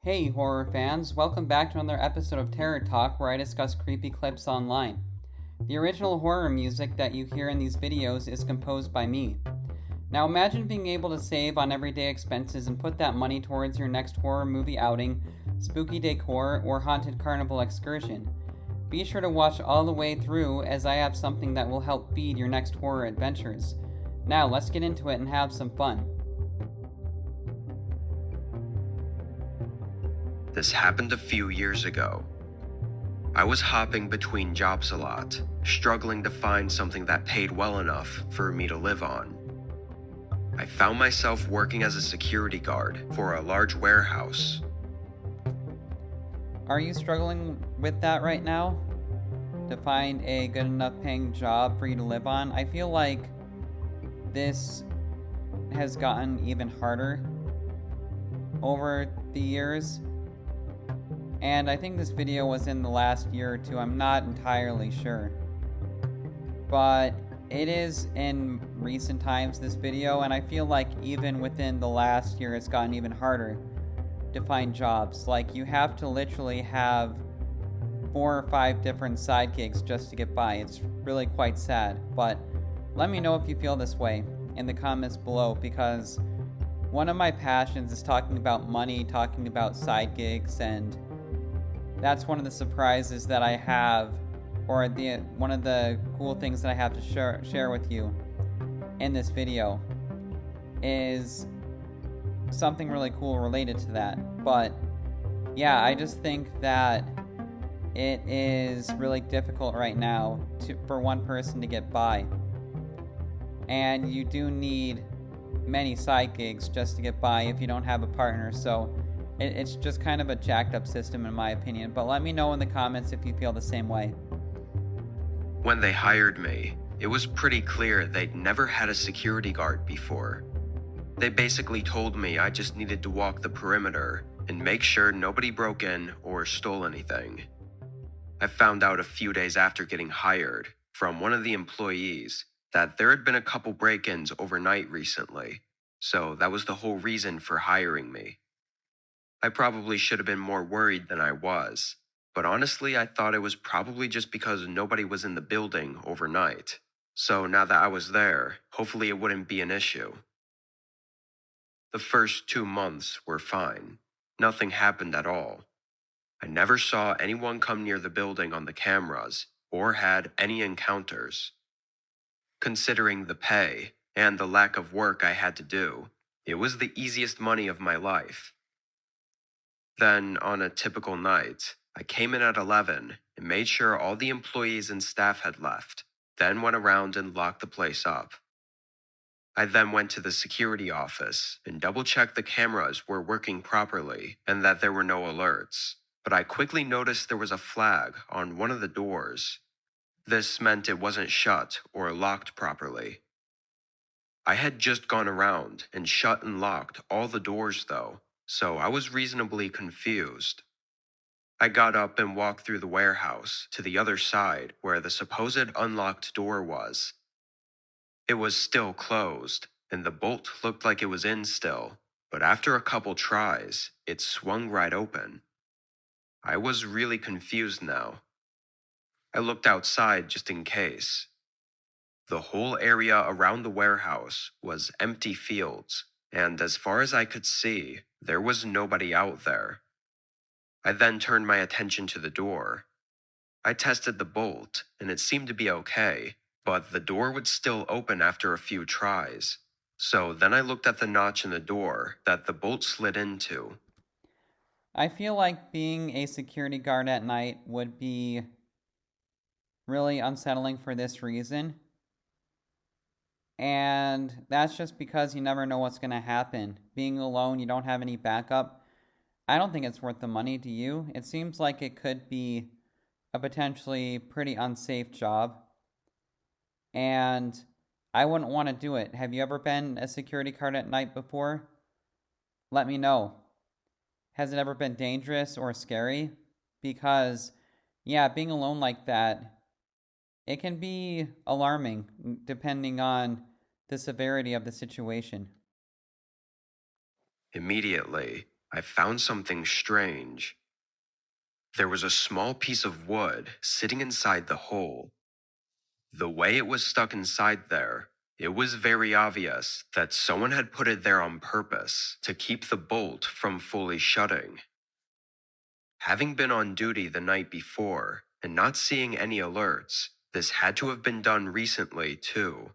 Hey, horror fans, welcome back to another episode of Terror Talk where I discuss creepy clips online. The original horror music that you hear in these videos is composed by me. Now imagine being able to save on everyday expenses and put that money towards your next horror movie outing, spooky decor, or haunted carnival excursion. Be sure to watch all the way through as I have something that will help feed your next horror adventures. Now let's get into it and have some fun. This happened a few years ago. I was hopping between jobs a lot, struggling to find something that paid well enough for me to live on. I found myself working as a security guard for a large warehouse. Are you struggling with that right now? To find a good enough paying job for you to live on? I feel like this has gotten even harder over the years. And I think this video was in the last year or two, I'm not entirely sure. But it is in recent times, this video, and I feel like even within the last year it's gotten even harder to find jobs. Like, you have to literally have 4 or 5 different side gigs just to get by. It's really quite sad. But let me know if you feel this way in the comments below, because one of my passions is talking about money, talking about side gigs, and that's one of the surprises that I have, or one of the cool things that I have to share with you in this video is something really cool related to that. But yeah, I just think that it is really difficult right now for one person to get by, and you do need many side gigs just to get by if you don't have a partner. So it's just kind of a jacked up system in my opinion, but let me know in the comments if you feel the same way. When they hired me, it was pretty clear they'd never had a security guard before. They basically told me I just needed to walk the perimeter and make sure nobody broke in or stole anything. I found out a few days after getting hired from one of the employees that there had been a couple break-ins overnight recently, so that was the whole reason for hiring me. I probably should have been more worried than I was, but honestly I thought it was probably just because nobody was in the building overnight. So now that I was there, hopefully it wouldn't be an issue. The first 2 months were fine. Nothing happened at all. I never saw anyone come near the building on the cameras or had any encounters. Considering the pay and the lack of work I had to do, it was the easiest money of my life. Then, on a typical night, I came in at 11 and made sure all the employees and staff had left, then went around and locked the place up. I then went to the security office and double-checked the cameras were working properly and that there were no alerts, but I quickly noticed there was a flag on one of the doors. This meant it wasn't shut or locked properly. I had just gone around and shut and locked all the doors though, so I was reasonably confused. I got up and walked through the warehouse to the other side where the supposed unlocked door was. It was still closed, and the bolt looked like it was in still, but after a couple tries, it swung right open. I was really confused now. I looked outside just in case. The whole area around the warehouse was empty fields, and as far as I could see, there was nobody out there. I then turned my attention to the door. I tested the bolt, and it seemed to be okay, but the door would still open after a few tries. So then I looked at the notch in the door that the bolt slid into. I feel like being a security guard at night would be really unsettling for this reason. And that's just because you never know what's going to happen. Being alone, you don't have any backup. I don't think it's worth the money, to you? It seems like it could be a potentially pretty unsafe job. And I wouldn't want to do it. Have you ever been a security guard at night before? Let me know. Has it ever been dangerous or scary? Because, yeah, being alone like that, it can be alarming depending on the severity of the situation. Immediately, I found something strange. There was a small piece of wood sitting inside the hole. The way it was stuck inside there, it was very obvious that someone had put it there on purpose to keep the bolt from fully shutting. Having been on duty the night before and not seeing any alerts, this had to have been done recently too.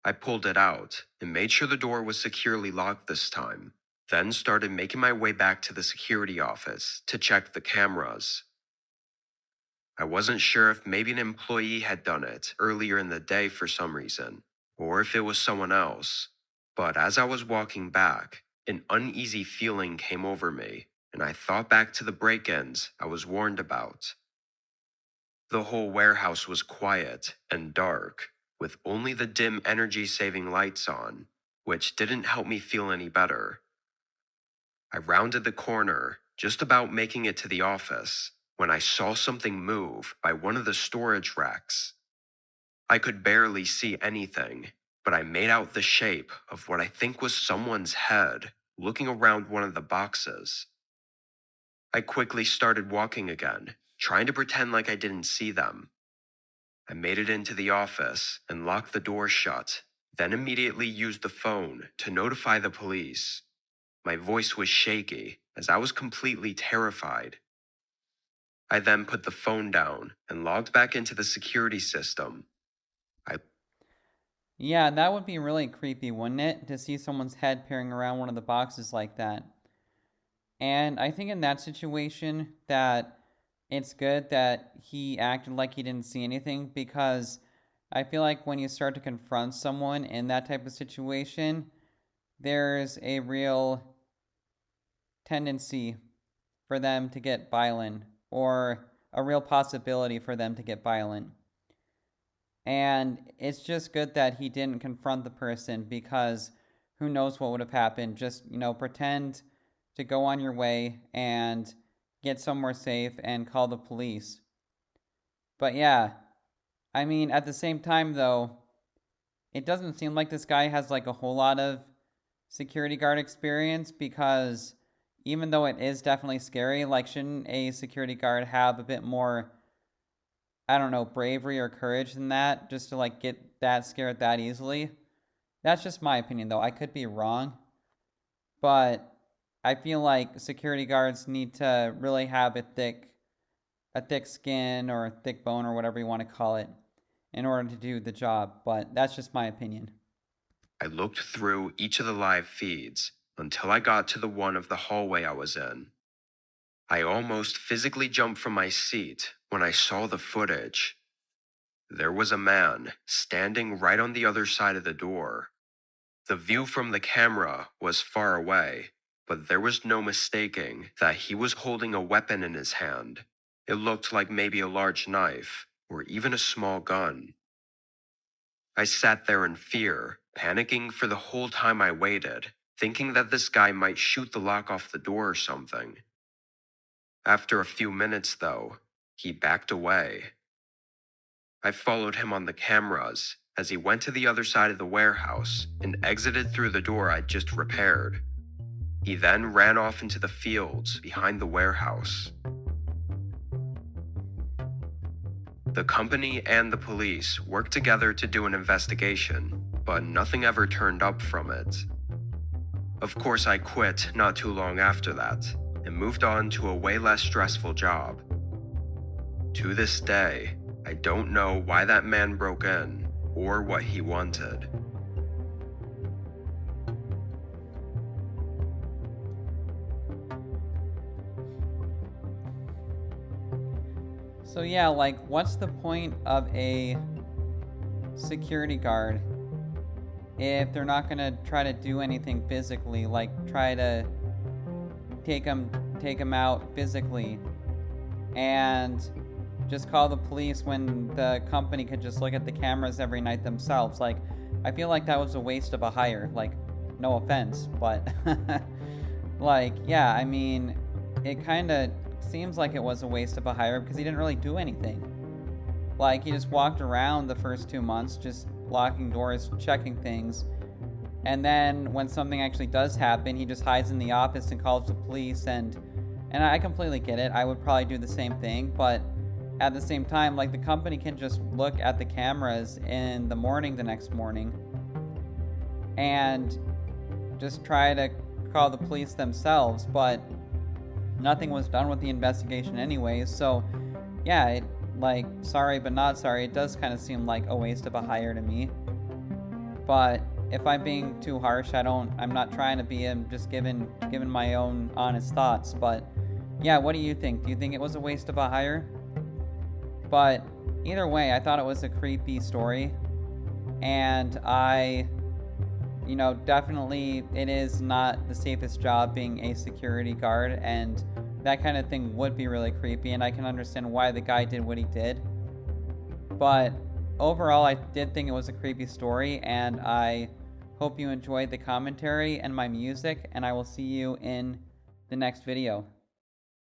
I pulled it out and made sure the door was securely locked this time, then started making my way back to the security office to check the cameras. I wasn't sure if maybe an employee had done it earlier in the day for some reason, or if it was someone else, but as I was walking back, an uneasy feeling came over me, and I thought back to the break-ins I was warned about. The whole warehouse was quiet and dark, with only the dim energy-saving lights on, which didn't help me feel any better. I rounded the corner, just about making it to the office, when I saw something move by one of the storage racks. I could barely see anything, but I made out the shape of what I think was someone's head looking around one of the boxes. I quickly started walking again, trying to pretend like I didn't see them. I made it into the office and locked the door shut, then immediately used the phone to notify the police. My voice was shaky as I was completely terrified. I then put the phone down and logged back into the security system. Yeah, that would be really creepy, wouldn't it? To see someone's head peering around one of the boxes like that. And I think in that situation that it's good that he acted like he didn't see anything, because I feel like when you start to confront someone in that type of situation, there's a real tendency for them to get violent, or a real possibility for them to get violent. And it's just good that he didn't confront the person, because who knows what would have happened. Just, pretend to go on your way and get somewhere safe and call the police. But yeah, I mean, at the same time, though, it doesn't seem like this guy has like a whole lot of security guard experience, because even though it is definitely scary, like, shouldn't a security guard have a bit more, I don't know, bravery or courage than that, just to like get that scared that easily? That's just my opinion, though. I could be wrong, but I feel like security guards need to really have a thick skin or a thick bone or whatever you want to call it in order to do the job, but that's just my opinion. I looked through each of the live feeds until I got to the one of the hallway I was in. I almost physically jumped from my seat when I saw the footage. There was a man standing right on the other side of the door. The view from the camera was far away, but there was no mistaking that he was holding a weapon in his hand. It looked like maybe a large knife, or even a small gun. I sat there in fear, panicking for the whole time I waited, thinking that this guy might shoot the lock off the door or something. After a few minutes, though, he backed away. I followed him on the cameras as he went to the other side of the warehouse and exited through the door I'd just repaired. He then ran off into the fields behind the warehouse. The company and the police worked together to do an investigation, but nothing ever turned up from it. Of course, I quit not too long after that and moved on to a way less stressful job. To this day, I don't know why that man broke in or what he wanted. So yeah, like, what's the point of a security guard if they're not gonna try to do anything physically, like try to take him out physically, and just call the police when the company could just look at the cameras every night themselves? Like, I feel like that was a waste of a hire. Like, no offense, but like, yeah, I mean, it kind of seems like it was a waste of a hire, because he didn't really do anything. Like, he just walked around the first 2 months, just locking doors, checking things, And then when something actually does happen, he just hides in the office and calls the police. And I completely get it. I would probably do the same thing, but at the same time, like, the company can just look at the cameras in the morning the next morning and just try to call the police themselves, but nothing was done with the investigation anyways. So yeah, like, sorry but not sorry, it does kind of seem like a waste of a hire to me. But if I'm being too harsh, I'm not trying to be. I'm just giving my own honest thoughts. But yeah, what do you think? Do you think it was a waste of a hire? But either way, I thought it was a creepy story, and definitely it is not the safest job being a security guard, and that kind of thing would be really creepy, and I can understand why the guy did what he did. But overall, I did think it was a creepy story, and I hope you enjoyed the commentary and my music, and I will see you in the next video.